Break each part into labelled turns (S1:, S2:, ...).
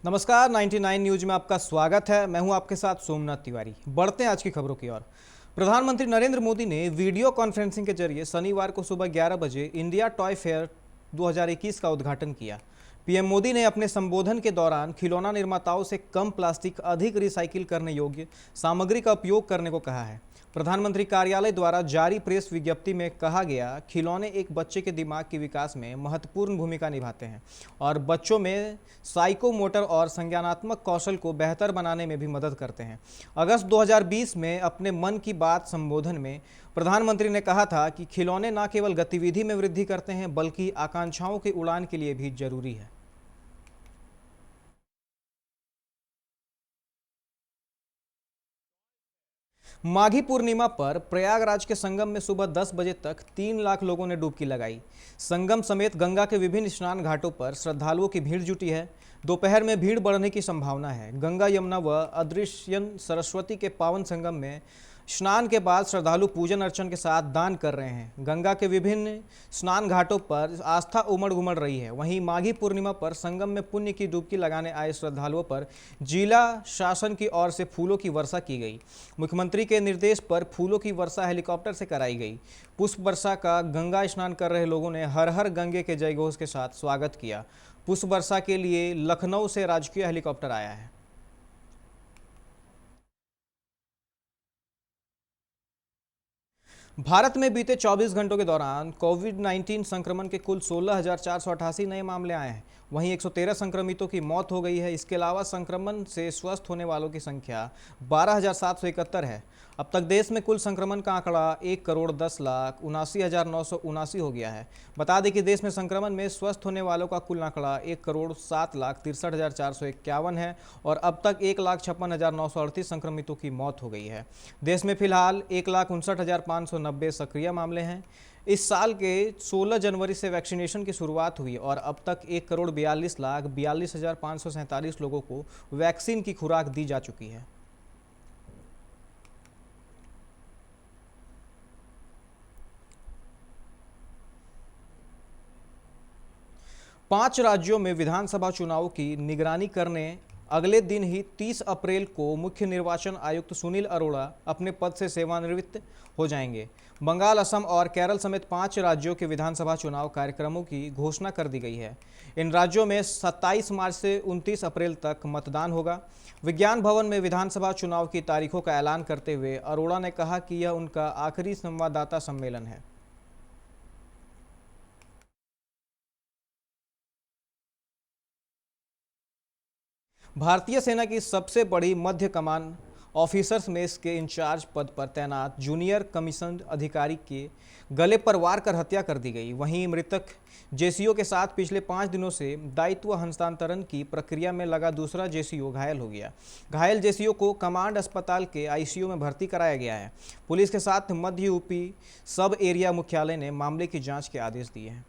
S1: नमस्कार 99 न्यूज में आपका स्वागत है। मैं हूं आपके साथ सोमनाथ तिवारी। बढ़ते हैं आज की खबरों की ओर। प्रधानमंत्री नरेंद्र मोदी ने वीडियो कॉन्फ्रेंसिंग के जरिए शनिवार को सुबह 11 बजे इंडिया टॉय फेयर 2021 का उद्घाटन किया। पीएम मोदी ने अपने संबोधन के दौरान खिलौना निर्माताओं से कम प्लास्टिक, अधिक रिसाइकिल करने योग्य सामग्री का उपयोग करने को कहा है। प्रधानमंत्री कार्यालय द्वारा जारी प्रेस विज्ञप्ति में कहा गया, खिलौने एक बच्चे के दिमाग के विकास में महत्वपूर्ण भूमिका निभाते हैं और बच्चों में साइकोमोटर और संज्ञानात्मक कौशल को बेहतर बनाने में भी मदद करते हैं। अगस्त 2020 में अपने मन की बात संबोधन में प्रधानमंत्री ने कहा था कि खिलौने न केवल गतिविधि में वृद्धि करते हैं बल्कि आकांक्षाओं की उड़ान के लिए भी जरूरी है। माघी पूर्णिमा पर प्रयागराज के संगम में सुबह 10 बजे तक 3 लाख लोगों ने डुबकी लगाई। संगम समेत गंगा के विभिन्न स्नान घाटों पर श्रद्धालुओं की भीड़ जुटी है। दोपहर में भीड़ बढ़ने की संभावना है। गंगा, यमुना व अदृश्यन सरस्वती के पावन संगम में स्नान के बाद श्रद्धालु पूजन अर्चन के साथ दान कर रहे हैं। गंगा के विभिन्न स्नान घाटों पर आस्था उमड़ घुमड़ रही है। वहीं माघी पूर्णिमा पर संगम में पुण्य की डुबकी लगाने आए श्रद्धालुओं पर जिला शासन की ओर से फूलों की वर्षा की गई। मुख्यमंत्री के निर्देश पर फूलों की वर्षा हेलीकॉप्टर से कराई गई। पुष्प वर्षा का गंगा स्नान कर रहे लोगों ने हर हर गंगे के जयघोष के साथ स्वागत किया। पुष्प वर्षा के लिए लखनऊ से राजकीय हेलीकॉप्टर आया है। भारत में बीते 24 घंटों के दौरान कोविड-19 संक्रमण के कुल 16,488 नए मामले आए हैं। वहीं 113 संक्रमितों की मौत हो गई है। इसके अलावा संक्रमण से स्वस्थ होने वालों की संख्या 12,771 है। अब तक देश में कुल संक्रमण का आंकड़ा 1,10,79,979 हो गया है। बता दें कि देश में संक्रमण में स्वस्थ होने वालों का कुल आंकड़ा 1,07,63,451 है और अब तक 1,56,938 संक्रमितों की मौत हो गई है। देश में फिलहाल 1,59,590 सक्रिय मामले हैं। इस साल के 16 जनवरी से वैक्सीनेशन की शुरुआत हुई और अब तक 1,42,42,547 लोगों को वैक्सीन की खुराक दी जा चुकी है। पांच राज्यों में विधानसभा चुनाव की निगरानी करने अगले दिन ही 30 अप्रैल को मुख्य निर्वाचन आयुक्त सुनील अरोड़ा अपने पद से सेवानिवृत्त हो जाएंगे। बंगाल, असम और केरल समेत 5 राज्यों के विधानसभा चुनाव कार्यक्रमों की घोषणा कर दी गई है। इन राज्यों में 27 मार्च से 29 अप्रैल तक मतदान होगा। विज्ञान भवन में विधानसभा चुनाव की तारीखों का ऐलान करते हुए अरोड़ा ने कहा कि यह उनका आखिरी संवाददाता सम्मेलन है। भारतीय सेना की सबसे बड़ी मध्य कमान ऑफिसर्स मेस के इंचार्ज पद पर तैनात जूनियर कमीशन अधिकारी के गले पर वार कर हत्या कर दी गई। वहीं मृतक जेसीओ के साथ पिछले 5 दिनों से दायित्व हस्तांतरण की प्रक्रिया में लगा दूसरा जेसीओ घायल हो गया। घायल जेसीओ को कमांड अस्पताल के आईसीयू में भर्ती कराया गया है। पुलिस के साथ मध्य यूपी सब एरिया मुख्यालय ने मामले की जाँच के आदेश दिए हैं।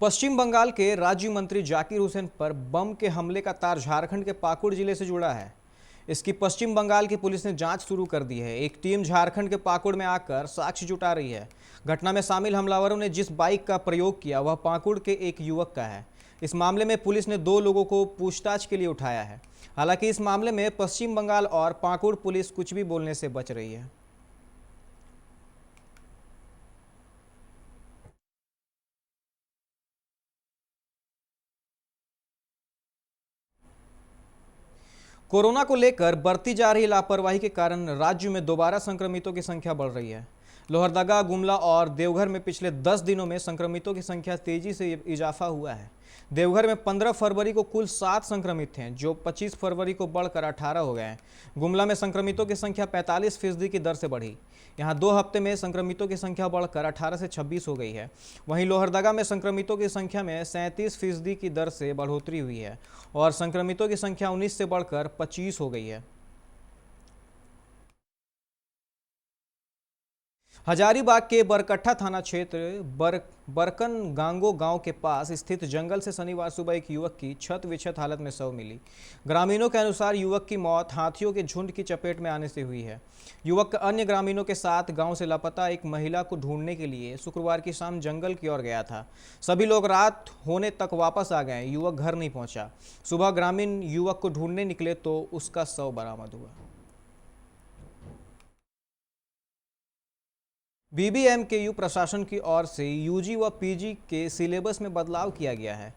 S1: पश्चिम बंगाल के राज्य मंत्री जाकिर हुसैन पर बम के हमले का तार झारखंड के पाकुड़ जिले से जुड़ा है। इसकी पश्चिम बंगाल की पुलिस ने जांच शुरू कर दी है। एक टीम झारखंड के पाकुड़ में आकर साक्ष्य जुटा रही है। घटना में शामिल हमलावरों ने जिस बाइक का प्रयोग किया वह पाकुड़ के एक युवक का है। इस मामले में पुलिस ने 2 लोगों को पूछताछ के लिए उठाया है। हालांकि इस मामले में पश्चिम बंगाल और पाकुड़ पुलिस कुछ भी बोलने से बच रही है। कोरोना को लेकर बढ़ती जा रही लापरवाही के कारण राज्य में दोबारा संक्रमितों की संख्या बढ़ रही है। लोहरदगा, गुमला और देवघर में पिछले 10 दिनों में संक्रमितों की संख्या तेजी से इजाफा हुआ है। देवघर में 15 फरवरी को कुल 7 संक्रमित हैं, जो 25 फरवरी को बढ़कर 18 हो गए हैं। गुमला में संक्रमितों की संख्या 45% की दर से बढ़ी। यहां 2 हफ्ते में संक्रमितों की संख्या बढ़कर 18 से 26 हो गई है। वहीं लोहरदगा में संक्रमितों की संख्या में 37% की दर से बढ़ोतरी हुई है और संक्रमितों की संख्या 19 से बढ़कर 25 हो गई है। हजारीबाग के बरकट्ठा थाना क्षेत्र बरकन गांगो गांव के पास स्थित जंगल से शनिवार सुबह एक युवक की छत विक्षत हालत में शव मिली। ग्रामीणों के अनुसार युवक की मौत हाथियों के झुंड की चपेट में आने से हुई है। युवक अन्य ग्रामीणों के साथ गांव से लापता एक महिला को ढूंढने के लिए शुक्रवार की शाम जंगल की ओर गया था। सभी लोग रात होने तक वापस आ गए। युवक घर नहीं पहुंचा। सुबह ग्रामीण युवक को ढूंढने निकले तो उसका शव बरामद हुआ। बीबीएमकेयू प्रशासन की ओर से यूजी व पीजी के सिलेबस में बदलाव किया गया है।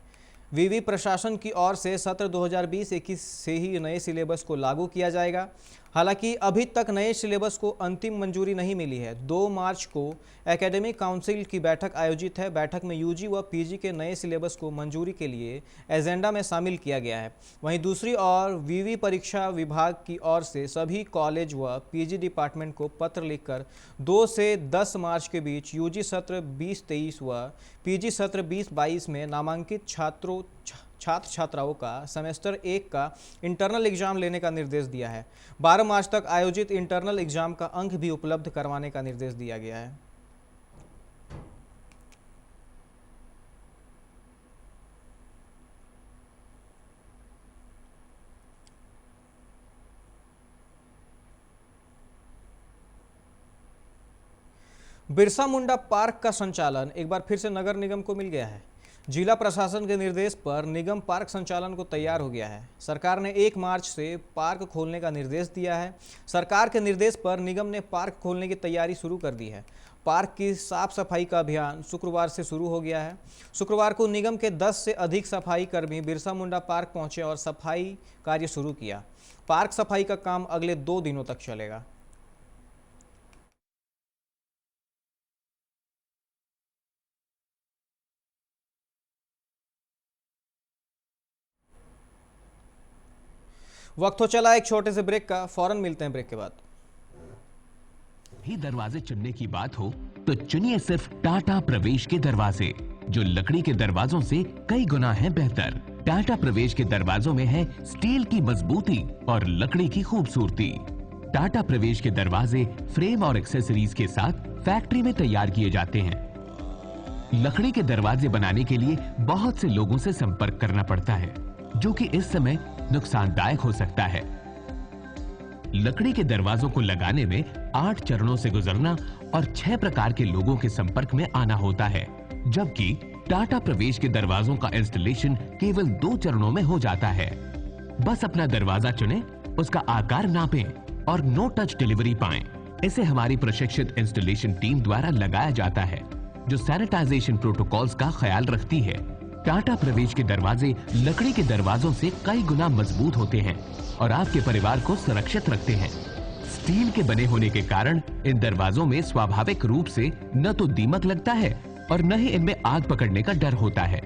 S1: विवि प्रशासन की ओर से सत्र 2020-21 से ही नए सिलेबस को लागू किया जाएगा। हालांकि अभी तक नए सिलेबस को अंतिम मंजूरी नहीं मिली है। 2 मार्च को एकेडमिक काउंसिल की बैठक आयोजित है। बैठक में यूजी व पीजी के नए सिलेबस को मंजूरी के लिए एजेंडा में शामिल किया गया है। वहीं दूसरी ओर विवि परीक्षा विभाग की ओर से सभी कॉलेज व पीजी डिपार्टमेंट को पत्र लिखकर 2 से 10 मार्च के बीच यूजी सत्र 2023 व पीजी सत्र 2022 में नामांकित छात्र छात्राओं का सेमेस्टर 1 का इंटरनल एग्जाम लेने का निर्देश दिया है। 12 मार्च तक आयोजित इंटरनल एग्जाम का अंक भी उपलब्ध करवाने का निर्देश दिया गया है। बिरसा मुंडा पार्क का संचालन एक बार फिर से नगर निगम को मिल गया है। जिला प्रशासन के निर्देश पर निगम पार्क संचालन को तैयार हो गया है। सरकार ने 1 मार्च से पार्क खोलने का निर्देश दिया है। सरकार के निर्देश पर निगम ने पार्क खोलने की तैयारी शुरू कर दी है। पार्क की साफ सफाई का अभियान शुक्रवार से शुरू हो गया है। शुक्रवार को निगम के 10 से अधिक सफाई कर्मी बिरसा मुंडा पार्क पहुंचे और सफाई कार्य शुरू किया। पार्क सफाई का काम अगले 2 दिनों तक चलेगा। वक्त हो चला एक छोटे से ब्रेक का। फौरन मिलते हैं ब्रेक के बाद।
S2: ही दरवाजे चुनने की बात हो तो चुनिए सिर्फ टाटा प्रवेश के दरवाजे, जो लकड़ी के दरवाजों से कई गुना है बेहतर। टाटा प्रवेश के दरवाजों में है स्टील की मजबूती और लकड़ी की खूबसूरती। टाटा प्रवेश के दरवाजे फ्रेम और एक्सेसरीज के साथ फैक्ट्री में तैयार किए जाते हैं। लकड़ी के दरवाजे बनाने के लिए बहुत से लोगों से संपर्क करना पड़ता है, जो कि इस समय नुकसानदायक हो सकता है। लकड़ी के दरवाजों को लगाने में 8 चरणों से गुजरना और 6 प्रकार के लोगों के संपर्क में आना होता है, जबकि टाटा प्रवेश के दरवाजों का इंस्टॉलेशन केवल 2 चरणों में हो जाता है। बस अपना दरवाजा चुनें, उसका आकार नापें और नो टच डिलीवरी पाएं। इसे हमारी प्रशिक्षित इंस्टॉलेशन टीम द्वारा लगाया जाता है, जो सैनिटाइजेशन प्रोटोकॉल्स का ख्याल रखती है। टाटा प्रवेश के दरवाजे लकड़ी के दरवाजों से कई गुना मजबूत होते हैं और आपके परिवार को सुरक्षित रखते हैं। स्टील के बने होने के कारण इन दरवाजों में स्वाभाविक रूप से न तो दीमक लगता है और न ही इनमें आग पकड़ने का डर होता है।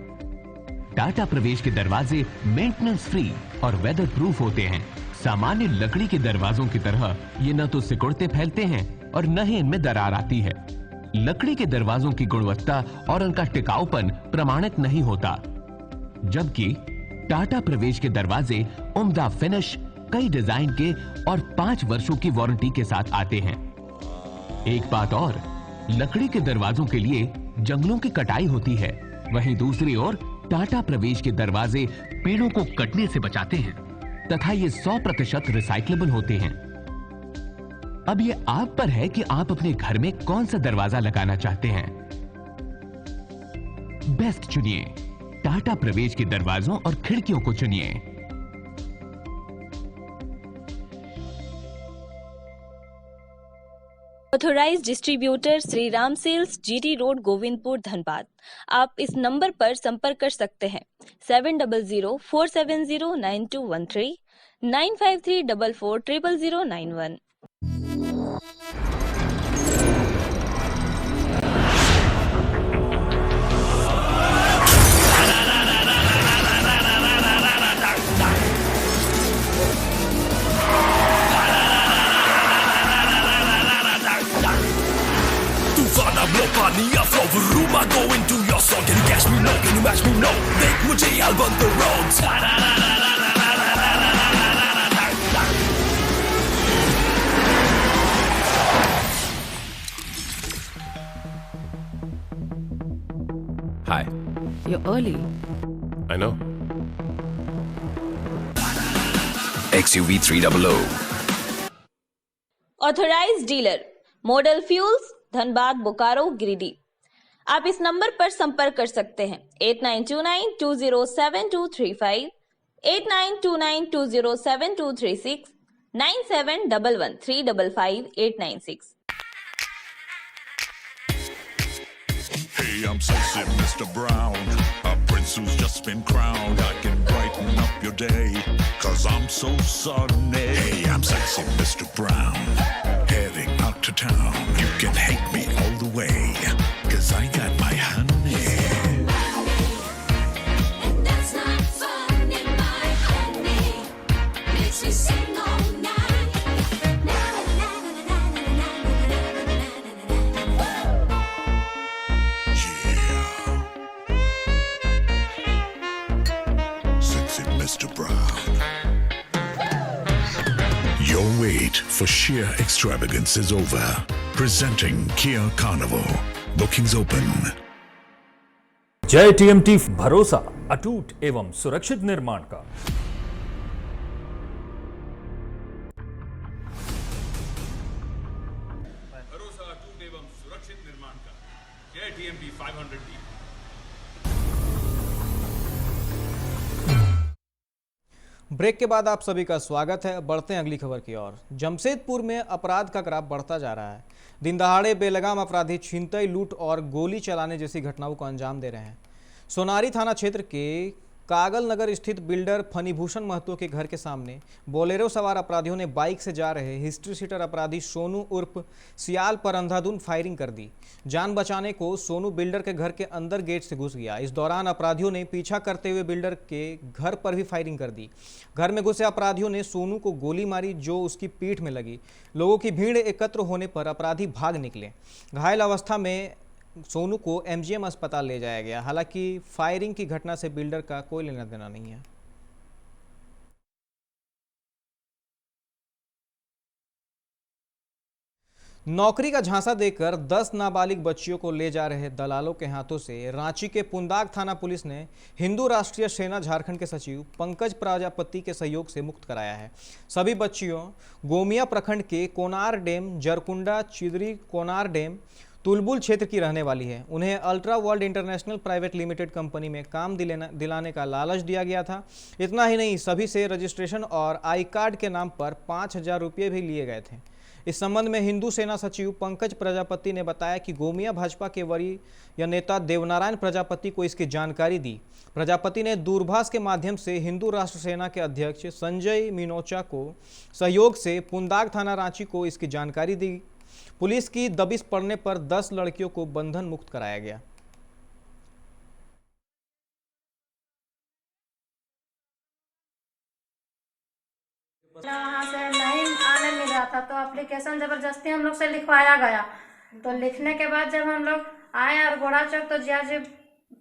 S2: टाटा प्रवेश के दरवाजे मेंटेनेंस फ्री और वेदर प्रूफ होते हैं। सामान्य लकड़ी के दरवाजों की तरह ये न तो सिकुड़ते फैलते हैं और न ही इनमें दरार आती है। लकड़ी के दरवाजों की गुणवत्ता और उनका टिकाऊपन प्रमाणित नहीं होता, जबकि टाटा प्रवेश के दरवाजे उम्दा फिनिश, कई डिजाइन के और 5 वर्षों की वारंटी के साथ आते हैं। एक बात और, लकड़ी के दरवाजों के लिए जंगलों की कटाई होती है, वहीं दूसरी ओर टाटा प्रवेश के दरवाजे पेड़ों को कटने से बचाते हैं तथा ये 100% रिसाइक्लेबल होते हैं। अब ये आप पर है कि आप अपने घर में कौन सा दरवाजा लगाना चाहते हैं। बेस्ट चुनिए, टाटा प्रवेश के दरवाजों और खिड़कियों को चुनिए।
S3: Authorized distributor Shri Ram sales, GT road, Govindpur, Dhanbad. आप इस नंबर पर संपर्क कर सकते हैं 7004709213 9534400091।
S4: Mania flow, rumor go into your song. Can you catch me? No. Can you match me? No. Take mujhe, I'll burn the roads.
S5: You're early.
S6: I know.
S4: XUV 300.
S3: Authorised dealer model fuels Dhanbad Bokaro Giridih. आप इस number पर संपर्क कर सकते हैं 8929207235, 8929207236, 9711355896।
S7: Hey, I'm sexy Mr. Brown, a prince who's just been crowned. I can brighten up your day, 'cause I'm so sunny. Hey, I'm sexy Mr. Brown, heading out to town. You can hate me all the way, 'cause I got my honey.
S8: And that's not funny, my honey makes me sing all night. Na na na na na na na na na na.
S7: Sexy Mr. Brown. Your wait for sheer extravagance is over. Presenting Kia Carnival. Bookings open.
S9: जय TMT, भरोसा अटूट एवं सुरक्षित निर्माण का।
S10: भरोसा अटूट एवं सुरक्षित निर्माण का जय टीएमटी 500D।
S1: ब्रेक के बाद आप सभी का स्वागत है। बढ़ते हैं अगली खबर की ओर। जमशेदपुर में अपराध का ग्राफ बढ़ता जा रहा है। दिन दहाड़े बेलगाम अपराधी छिनतई, लूट और गोली चलाने जैसी घटनाओं को अंजाम दे रहे हैं। सोनारी थाना क्षेत्र के कागल नगर स्थित बिल्डर फनीभूषण महतो के घर के सामने बोलेरो सवार अपराधियों ने बाइक से जा रहे हिस्ट्री सीटर अपराधी सोनू उर्फ सियाल पर अंधाधुंध फायरिंग कर दी। जान बचाने को सोनू बिल्डर के घर के अंदर गेट से घुस गया। इस दौरान अपराधियों ने पीछा करते हुए बिल्डर के घर पर भी फायरिंग कर दी। घर में घुसे अपराधियों ने सोनू को गोली मारी, जो उसकी पीठ में लगी। लोगों की भीड़ एकत्र होने पर अपराधी भाग निकले। घायल अवस्था में सोनू को एमजीएम अस्पताल ले जाया गया। हालांकि फायरिंग की घटना से बिल्डर का कोई लेना देना नहीं है। नौकरी का झांसा देकर 10 नाबालिग बच्चियों को ले जा रहे दलालों के हाथों से रांची के पुंदाग थाना पुलिस ने हिंदू राष्ट्रीय सेना झारखंड के सचिव पंकज प्रजापति के सहयोग से मुक्त कराया है। सभी बच्चियों गोमिया प्रखंड के कोनार डैम, जरकुंडा, चिदरी कोनार डैम, तुलबुल क्षेत्र की रहने वाली है। उन्हें ultra world international private limited company में काम दिलाने का लालच दिया गया था। इतना ही नहीं, सभी से रजिस्ट्रेशन और आई कार्ड के नाम पर 5,000 रुपये भी लिए गए थे। इस संबंध में हिंदू सेना सचिव पंकज प्रजापति ने बताया कि गोमिया भाजपा के वरीय नेता देवनारायण प्रजापति को इसकी जानकारी दी। प्रजापति ने दूरभाष के माध्यम से हिंदू राष्ट्र सेना के अध्यक्ष संजय मिनोचा को सहयोग से पुंदाग थाना रांची को इसकी जानकारी दी। पुलिस की दबिश पड़ने पर 10 लड़कियों को बंधन मुक्त कराया गया।
S11: वहाँ से नहीं आने मिल रहा था, तो एप्लीकेशन जबरदस्ती हम लोग से लिखवाया गया। तो लिखने के बाद जब हम लोग आए और घोड़ा चौक, तो जिया जी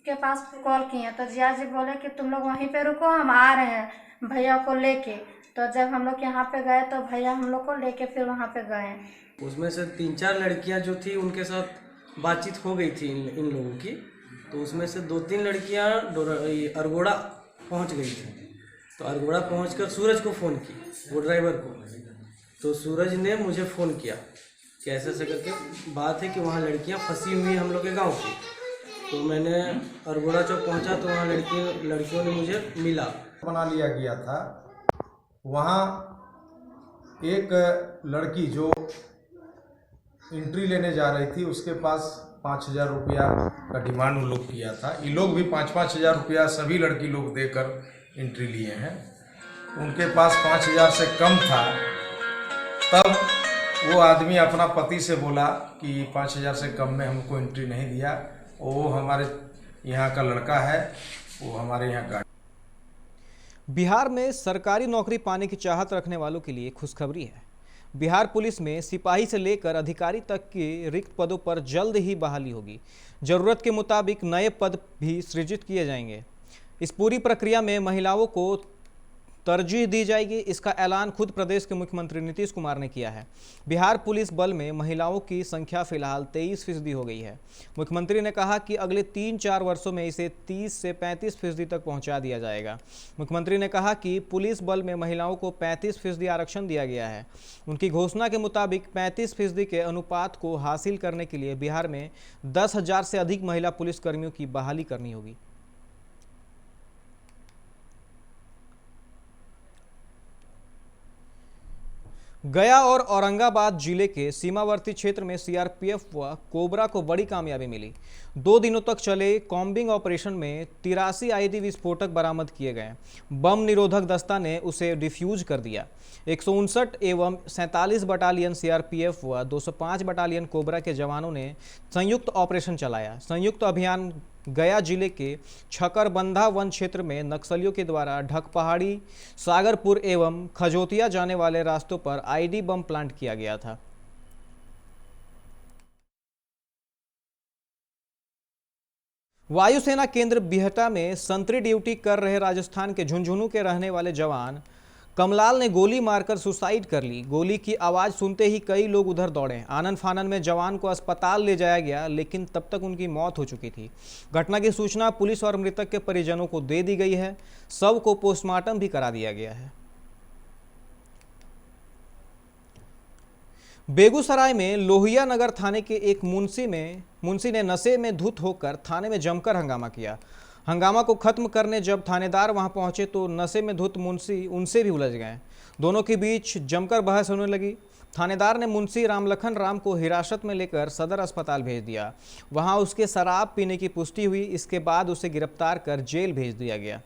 S11: के पास कॉल किए, तो जिया जी बोले कि तुम लोग वहीं पे रुको, हम आ रहे हैं भैया को लेके। तो जब हम लोग यहाँ पे गए, तो भैया हम लोग को लेके फिर वहाँ पे गए।
S12: उसमें से 3-4 लड़कियां जो थी, उनके साथ बातचीत हो गई थी इन लोगों की। तो उसमें से 2-3 लड़कियां अरगोड़ा पहुंच गई थी। तो अरगोड़ा पहुंचकर सूरज को फ़ोन की, वो ड्राइवर को। तो सूरज ने मुझे फ़ोन किया कि ऐसे ऐसे करके बात है कि वहाँ लड़कियां फंसी हुई हम लोग के गाँव की। तो मैंने अरगोड़ा चौक पहुँचा, तो वहाँ लड़कियों ने मुझे मिला।
S13: बना लिया गया था। वहाँ एक लड़की जो एंट्री लेने जा रही थी, उसके पास 5,000 रुपया का डिमांड उन लोग किया था। ये लोग भी 5-5 हज़ार रुपया सभी लड़की लोग देकर एंट्री लिए हैं। उनके पास 5,000 से कम था। तब वो आदमी अपना पति से बोला कि 5,000 से कम में हमको एंट्री नहीं दिया। वो हमारे यहाँ का लड़का है, वो हमारे यहाँ का।
S1: बिहार में सरकारी नौकरी पाने की चाहत रखने वालों के लिए खुशखबरी है। बिहार पुलिस में सिपाही से लेकर अधिकारी तक के रिक्त पदों पर जल्द ही बहाली होगी। जरूरत के मुताबिक नए पद भी सृजित किए जाएंगे। इस पूरी प्रक्रिया में महिलाओं को तरजीह दी जाएगी। इसका ऐलान खुद प्रदेश के मुख्यमंत्री नीतीश कुमार ने किया है। बिहार पुलिस बल में महिलाओं की संख्या फिलहाल 23% हो गई है। मुख्यमंत्री ने कहा कि अगले 3-4 वर्षों में इसे 30 से 35% तक पहुंचा दिया जाएगा। मुख्यमंत्री ने कहा कि पुलिस बल में महिलाओं को 35% आरक्षण दिया गया है। उनकी घोषणा के मुताबिक 35% के अनुपात को हासिल करने के लिए बिहार में 10,000 से अधिक महिला पुलिसकर्मियों की बहाली करनी होगी। गया और औरंगाबाद जिले के सीमावर्ती क्षेत्र में सीआरपीएफ व कोबरा को बड़ी कामयाबी मिली। 2 दिनों तक चले कॉम्बिंग ऑपरेशन में 83 आईडी विस्फोटक बरामद किए गए। बम निरोधक दस्ता ने उसे डिफ्यूज कर दिया। 159 एवं 47 बटालियन सीआरपीएफ व 205 बटालियन कोबरा के जवानों ने संयुक्त ऑपरेशन चलाया। संयुक्त अभियान गया जिले के छकरबंधा वन क्षेत्र में नक्सलियों के द्वारा ढक पहाड़ी, सागरपुर एवं खजोतिया जाने वाले रास्तों पर आईडी बम प्लांट किया गया था। वायुसेना केंद्र बिहटा में संतरी ड्यूटी कर रहे राजस्थान के झुंझुनू के रहने वाले जवान कमलाल ने गोली मारकर सुसाइड कर ली। गोली की आवाज़ सुनते ही कई लोग उधर दौड़े। आनन फानन में जवान को अस्पताल ले जाया गया, लेकिन तब तक उनकी मौत हो चुकी थी। घटना की सूचना पुलिस और मृतक के परिजनों को दे दी गई है। शव को पोस्टमार्टम भी करा दिया गया है। बेगूसराय में लोहिया नगर थाने के एक मुंशी ने नशे में धुत होकर थाने में जमकर हंगामा किया। हंगामा को खत्म करने जब थानेदार वहां पहुंचे तो नशे में धुत मुंशी उनसे भी उलझ गए। दोनों के बीच जमकर बहस होने लगी। थानेदार ने मुंशी रामलखन राम को हिरासत में लेकर सदर अस्पताल भेज दिया। वहां उसके शराब पीने की पुष्टि हुई। इसके बाद उसे गिरफ्तार कर जेल भेज दिया गया।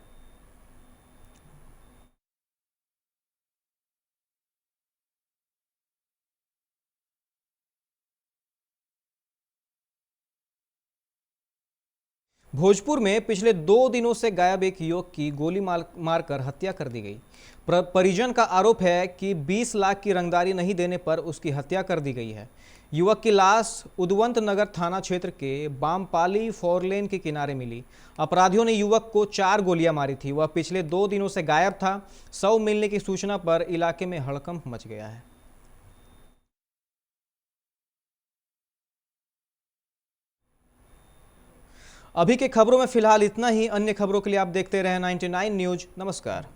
S1: भोजपुर में पिछले 2 दिनों से गायब एक युवक की गोली मारकर हत्या कर दी गई। परिजन का आरोप है कि 20 लाख की रंगदारी नहीं देने पर उसकी हत्या कर दी गई है। युवक की लाश उदवंत नगर थाना क्षेत्र के बामपाली 4 लेन के किनारे मिली। अपराधियों ने युवक को 4 गोलियां मारी थी। वह पिछले 2 दिनों से गायब था। शव मिलने की सूचना पर इलाके में हड़कंप मच गया है। अभी के खबरों में फिलहाल इतना ही। अन्य खबरों के लिए आप देखते रहें 99 न्यूज। नमस्कार।